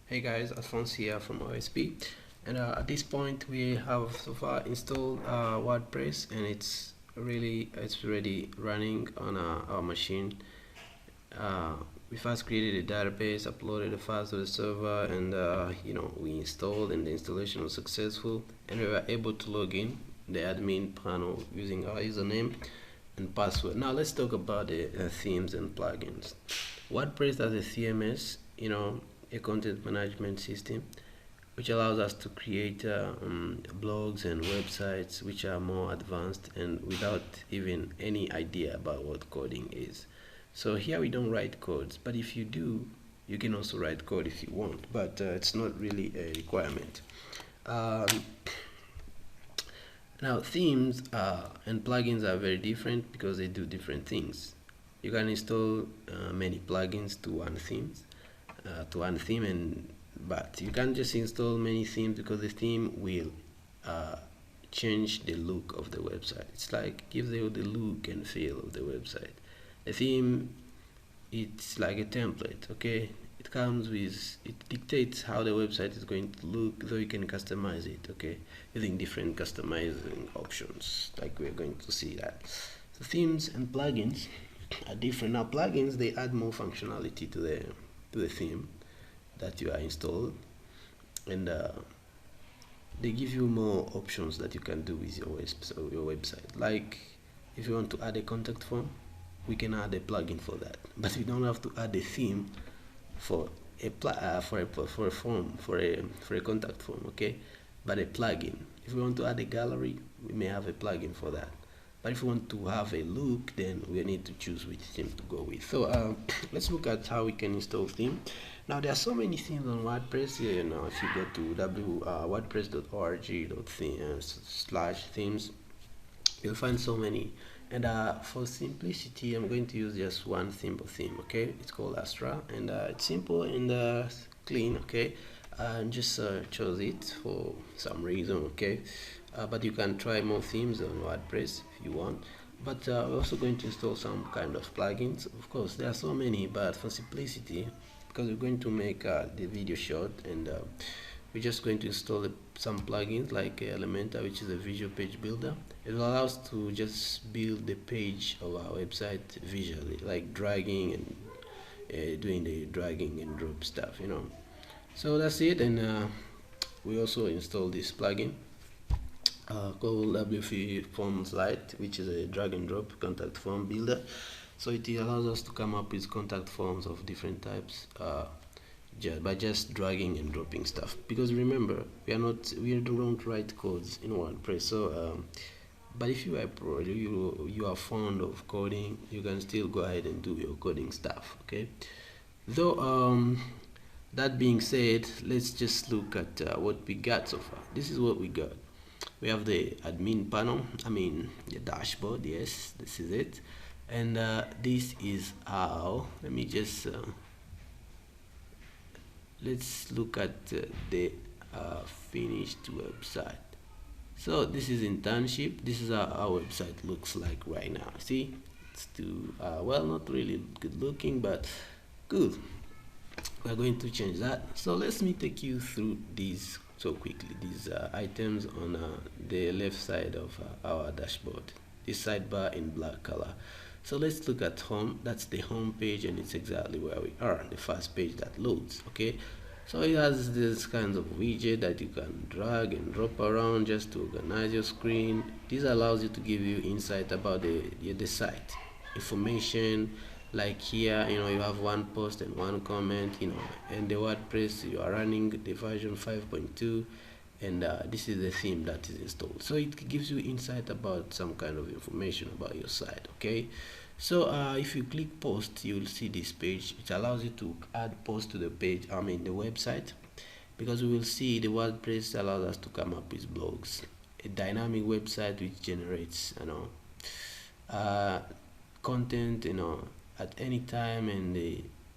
Hey guys, Alphonse here from OSP, and at this point we have so far installed WordPress, and it's already running on our machine. We first created a database, uploaded the files to the server, and we installed, and the installation was successful, and we were able to log in the admin panel using our username and password. Now let's talk about the themes and plugins. WordPress as a CMS, a content management system, which allows us to create blogs and websites which are more advanced and without even any idea about what coding is. So here we don't write codes, but if you do, you can also write code if you want, but it's not really a requirement. Now themes and plugins are very different because they do different things. You can install many plugins to one theme, but you can't just install many themes because the theme will change the look of the website. It's like gives you the look and feel of the website. The theme, it's like a template, okay? It dictates how the website is going to look, though you can customize it, okay, using different customizing options, like we're going to see that. So themes and plugins are different. Now plugins, they add more functionality to the theme that you are installed, and they give you more options that you can do with your website. Like if you want to add a contact form, we can add a plugin for that, but we don't have to add a theme for a contact form, okay? But a plugin, if we want to add a gallery, we may have a plugin for that. But if we want to have a look, then we need to choose which theme to go with. So let's look at how we can install theme. Now there are so many themes on WordPress here. If you go to wordpress.org/themes, you'll find so many. And for simplicity, I'm going to use just one simple theme, okay? It's called Astra, and it's simple and clean, okay? Just chose it for some reason, okay? But you can try more themes on WordPress if you want. But we're also going to install some kind of plugins. Of course, there are so many, but for simplicity, because we're going to make the video short, and we're just going to install some plugins like Elementor, which is a visual page builder. It will allow us to just build the page of our website visually, like dragging and doing the dragging and drop stuff, So that's it. And we also installed this plugin called WP Forms Lite, which is a drag and drop contact form builder. So it allows us to come up with contact forms of different types by just dragging and dropping stuff. Because remember, we don't write codes in WordPress. So but if you are pro, you are fond of coding, you can still go ahead and do your coding stuff, okay? Though that being said, let's just look at what we got so far. This is what we got. We have the admin panel, the dashboard. Yes, this is it. And this is how, let me just let's look at the finished website. So this is internship. This is how our website looks like right now. See, it's too well, not really good looking, but good. We're going to change that. So let me take you through these so quickly. These items on the left side of our dashboard, this sidebar in black color. So let's look at home. That's the home page, and it's exactly where we are, the first page that loads, okay? So it has this kinds of widget that you can drag and drop around just to organize your screen. This allows you to give you insight about the site information. Like here, you have one post and one comment, and the WordPress, you are running the version 5.2, and this is the theme that is installed. So it gives you insight about some kind of information about your site, okay? So if you click post, you will see this page. It allows you to add posts to the page, the website, because we will see the WordPress allows us to come up with blogs, a dynamic website which generates content at any time, and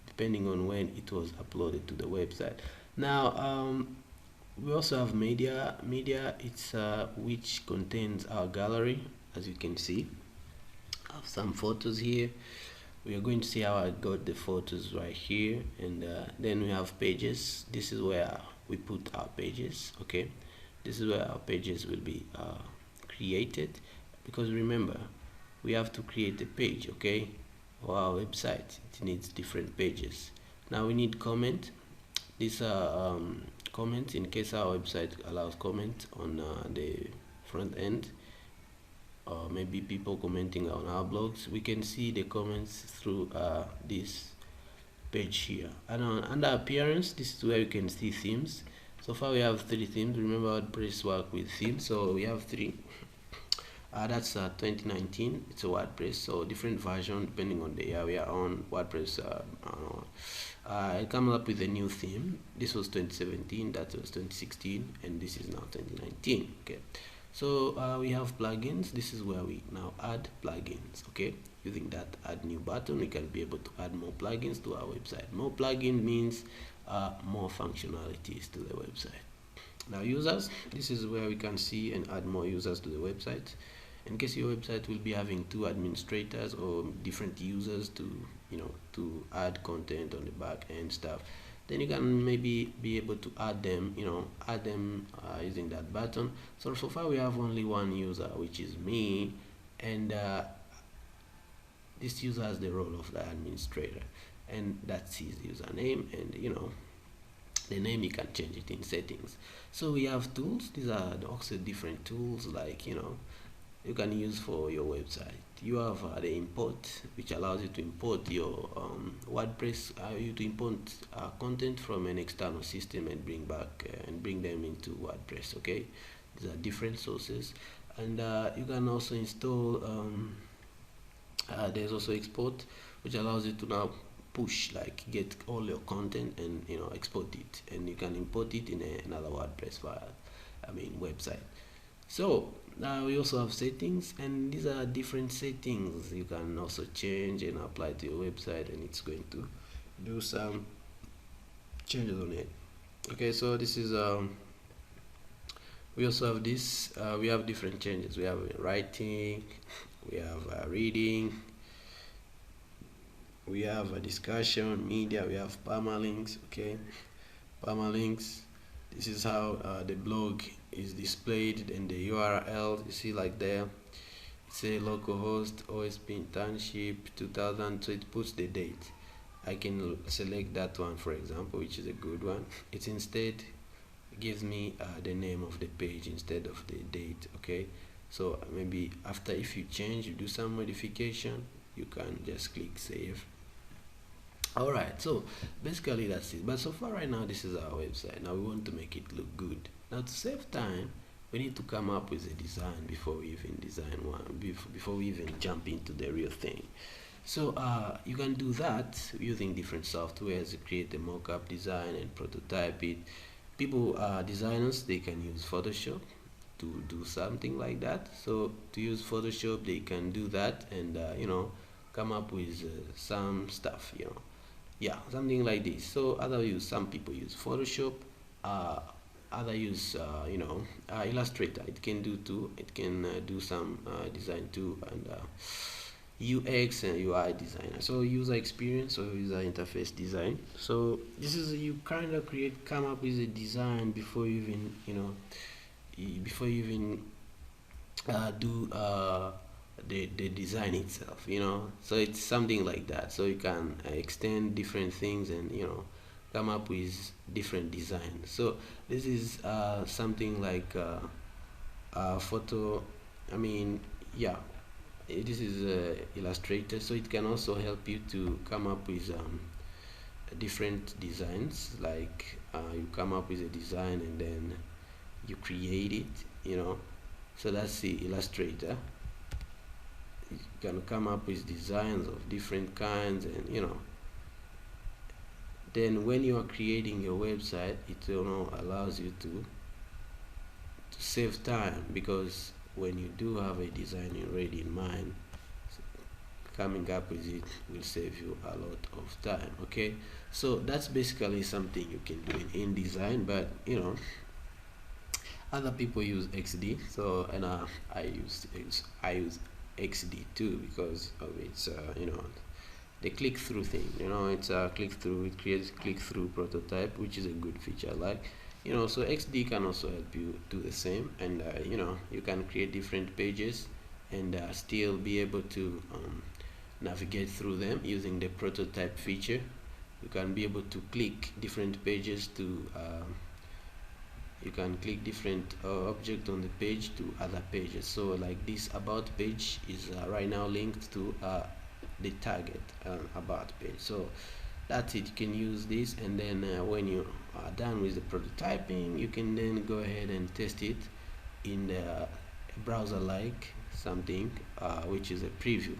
depending on when it was uploaded to the website. Now we also have media. It's which contains our gallery. As you can see, I have some photos here. we are going to see how I got the photos right here. And then we have pages. This is where we put our pages. Okay, this is where our pages will be created, because remember, we have to create a page, okay, for our website. It needs different pages. Now we need comment. These are comments in case our website allows comment on the front end, or maybe people commenting on our blogs. We can see the comments through this page here. And under appearance, this is where you can see themes. So far we have 3 themes. Remember, WordPress work with themes, so we have 3. That's 2019. It's a WordPress, so different version depending on the year we are on. WordPress it comes up with a new theme. This was 2017, that was 2016, and this is now 2019. Okay, so we have plugins. This is where we now add plugins. Okay, using that add new button, we can be able to add more plugins to our website. More plugin means more functionalities to the website. Now users, this is where we can see and add more users to the website. In case your website will be having 2 administrators or different users to to add content on the back end stuff, then you can maybe be able to add them using that button. So far we have only 1 user, which is me, and this user has the role of the administrator, and that's his username, and the name you can change it in settings. So we have tools. These are also different tools, like you can use for your website. You have the import, which allows you to import your WordPress, you to import content from an external system and bring back and bring them into WordPress. Okay, these are different sources. And you can also install there's also export, which allows you to now push, like, get all your content and export it, and you can import it in another WordPress file, website. So now we also have settings, and these are different settings you can also change and apply to your website, and it's going to do some changes on it. Okay, so this is we also have this, we have different changes. We have writing, we have reading, we have a discussion, media, we have permalinks. Okay, permalinks, this is how the blog is displayed, and the URL you see, like there, it's a localhost OSP internship 2000, so it puts the date. I can select that one, for example, which is a good one. It instead gives me the name of the page instead of the date. Okay, so maybe after, if you change, you do some modification, you can just click save. Alright, so basically that's it. But so far right now, this is our website. Now we want to make it look good. Now to save time, we need to come up with a design before we even design one, before we even jump into the real thing. So you can do that using different softwares. Create a mock-up design and prototype it. People, designers, they can use Photoshop to do something like that. So to use Photoshop, they can do that, and come up with some stuff, yeah, something like this. So some people use Photoshop, other use Illustrator. It can do too. It can do some design too, and UX and UI designer. So user experience or user interface design. So this is, you kind of come up with a design before you even do the design itself, so it's something like that. So you can extend different things and come up with different designs. So this is something like photo, yeah, this is Illustrator, so it can also help you to come up with different designs. Like you come up with a design and then you create it, so that's the Illustrator. You can come up with designs of different kinds, and then when you are creating your website, it allows you to save time, because when you do have a design already in mind, coming up with it will save you a lot of time. Okay, so that's basically something you can do in InDesign, but other people use XD, so and I use XD too, because of its the click-through thing. You know, it's a click-through. It creates click-through prototype, which is a good feature. Like, you know, so XD can also help you do the same, and you know, you can create different pages and still be able to navigate through them using the prototype feature. You can be able to click different pages to you can click different object on the page to other pages. So like this about page is right now linked to the target about page. So that's it. You can use this, and then when you are done with the prototyping, you can then go ahead and test it in the browser like something which is a preview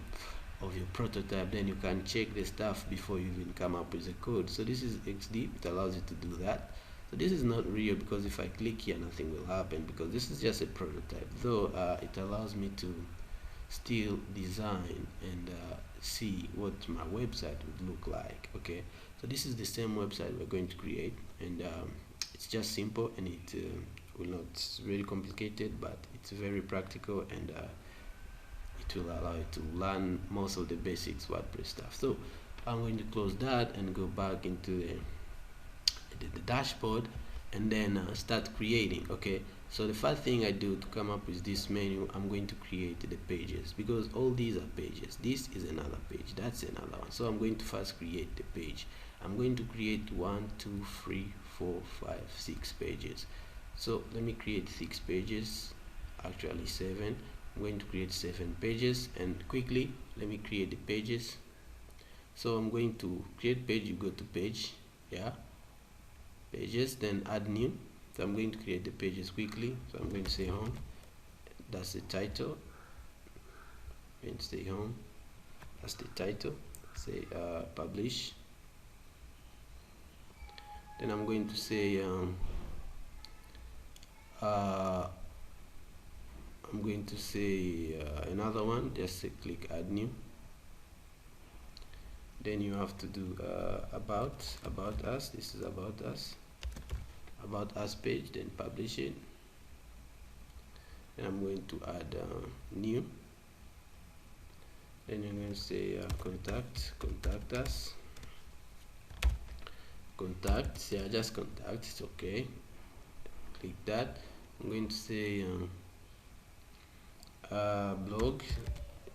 of your prototype. Then you can check the stuff before you even come up with the code. So this is XD. It allows you to do that. So this is not real, because if I click here, nothing will happen, because this is just a prototype, though it allows me to still design and see what my website would look like. Okay, so this is the same website we're going to create, and it's just simple, and it will not, it's really complicated, but it's very practical, and it will allow you to learn most of the basics WordPress stuff. So I'm going to close that and go back into the dashboard, and then start creating. Okay, so the first thing I do to come up with this menu, I'm going to create the pages, because all these are pages. This is another page, that's another one. So I'm going to first create the page. I'm going to create 1, 2, 3, 4, 5, 6 pages. So let me create 6 pages, actually 7. I'm going to create 7 pages, and quickly let me create the pages. So I'm going to create page, you go to page, yeah, pages, then add new. So I'm going to create the pages quickly. So I'm going to say home, that's the title. I'm going to say home, that's the title. Say publish. Then I'm going to say another one, just say click add new. Then you have to do about us. This is about us page, then publish it. And I'm going to add new. Then you're going to say contact us, contact, yeah, just contact, it's okay. Click that. I'm going to say blog,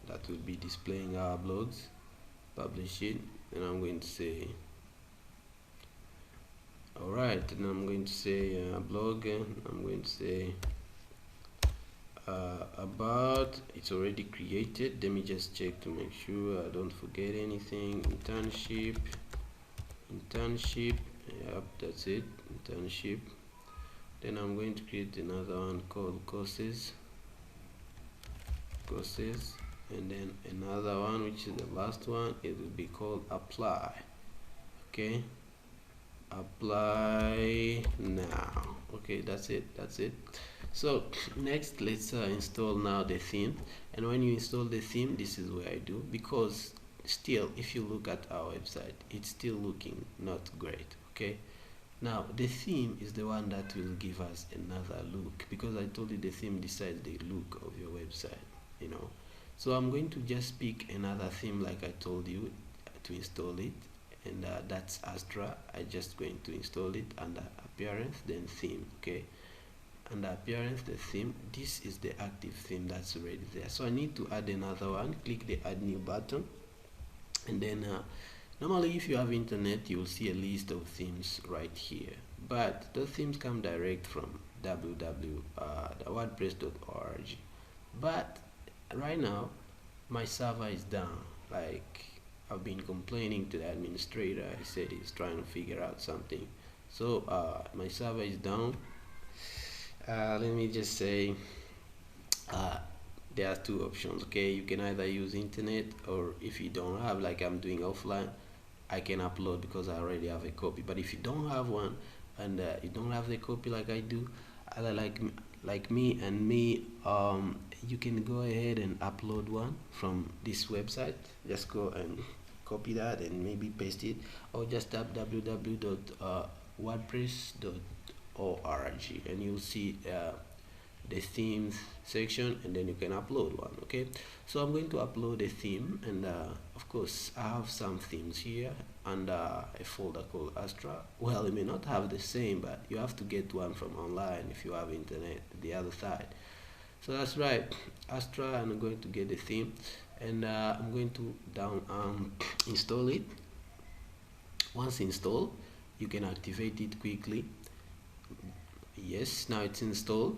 that will be displaying our blogs. Publish it, and I'm going to say alright, and I'm going to say blog, and I'm going to say about, it's already created. Let me just check to make sure I don't forget anything. Internship, yep, that's it, internship. Then I'm going to create another one called courses, and then another one, which is the last one, it will be called apply. Okay, apply now. Okay, that's it. So next, let's install now the theme. And when you install the theme, this is where I do, because still, if you look at our website, it's still looking not great. Okay, now the theme is the one that will give us another look, because I told you the theme decides the look of your website, you know. So I'm going to just pick another theme, like I told you, to install it, and that's Astra. I'm just going to install it under appearance, then theme. Okay, under appearance, the theme, this is the active theme that's already there. So I need to add another one. Click the add new button, and then normally if you have internet, you will see a list of themes right here, but those themes come direct from www.wordpress.org. But right now my server is down. Like, I've been complaining to the administrator. I said he's trying to figure out something. So my server is down. Let me just say there are two options. Okay, you can either use internet, or if you don't have, like I'm doing offline, I can upload because I already have a copy. But if you don't have one, and you don't have the copy like I do, either like me, you can go ahead and upload one from this website. Just go and copy that and maybe paste it, or just type www.wordpress.org, and you'll see the themes section, and then you can upload one. Okay, so I'm going to upload a theme, and of course I have some themes here under a folder called Astra. Well, you may not have the same, but you have to get one from online if you have internet the other side. So that's right, Astra, and I'm going to get the theme, and I'm going to install it. Once installed, you can activate it quickly. Yes, now it's installed.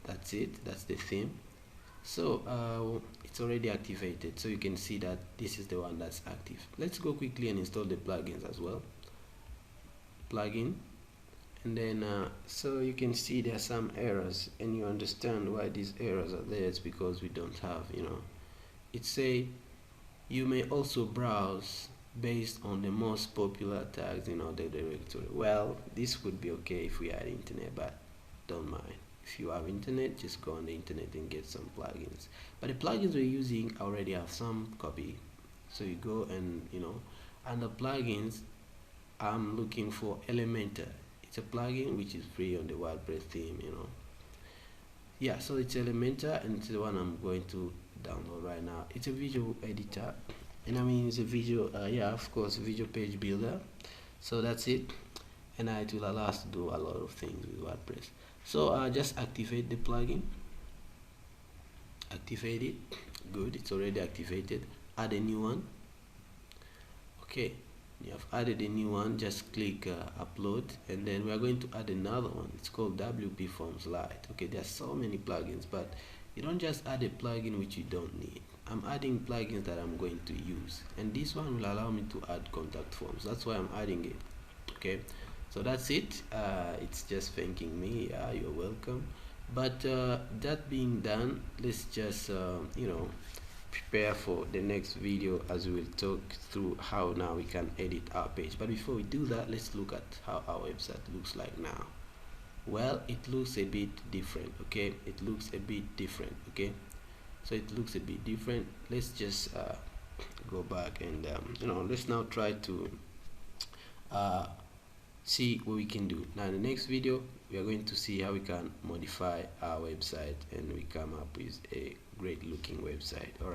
That's it, that's the theme. So it's already activated, so you can see that this is the one that's active. Let's go quickly and install the plugins as well. Plugin, and then so you can see there are some errors, and you understand why these errors are there. It's because we don't have, it say you may also browse based on the most popular tags in the directory. Well, this would be okay if we had internet, but don't mind. If you have internet, just go on the internet and get some plugins. But the plugins we're using already have some copy, so you go and under plugins, I'm looking for Elementor. It's a plugin which is free on the WordPress theme. Yeah, so it's Elementor, and it's the one I'm going to download right now. It's a visual editor, and I mean it's a visual yeah, of course, visual page builder. So that's it, and it will allow us to do a lot of things with WordPress. So just activate the plugin. Activate it. Good, it's already activated. Add a new one. Okay, you have added a new one. Just click upload, and then we are going to add another one. It's called WP Forms Lite. Okay, there are so many plugins, but you don't just add a plugin which you don't need. I'm adding plugins that I'm going to use, and this one will allow me to add contact forms. That's why I'm adding it. Okay, so that's it. It's just thanking me. Yeah, you're welcome. But that being done, let's just prepare for the next video, as we will talk through how now we can edit our page. But before we do that, let's look at how our website looks like now. Well, it looks a bit different. Okay, it looks a bit different. Okay, so it looks a bit different. Let's just go back and let's now try to see what we can do. Now in the next video, we are going to see how we can modify our website, and we come up with a great looking website. All right.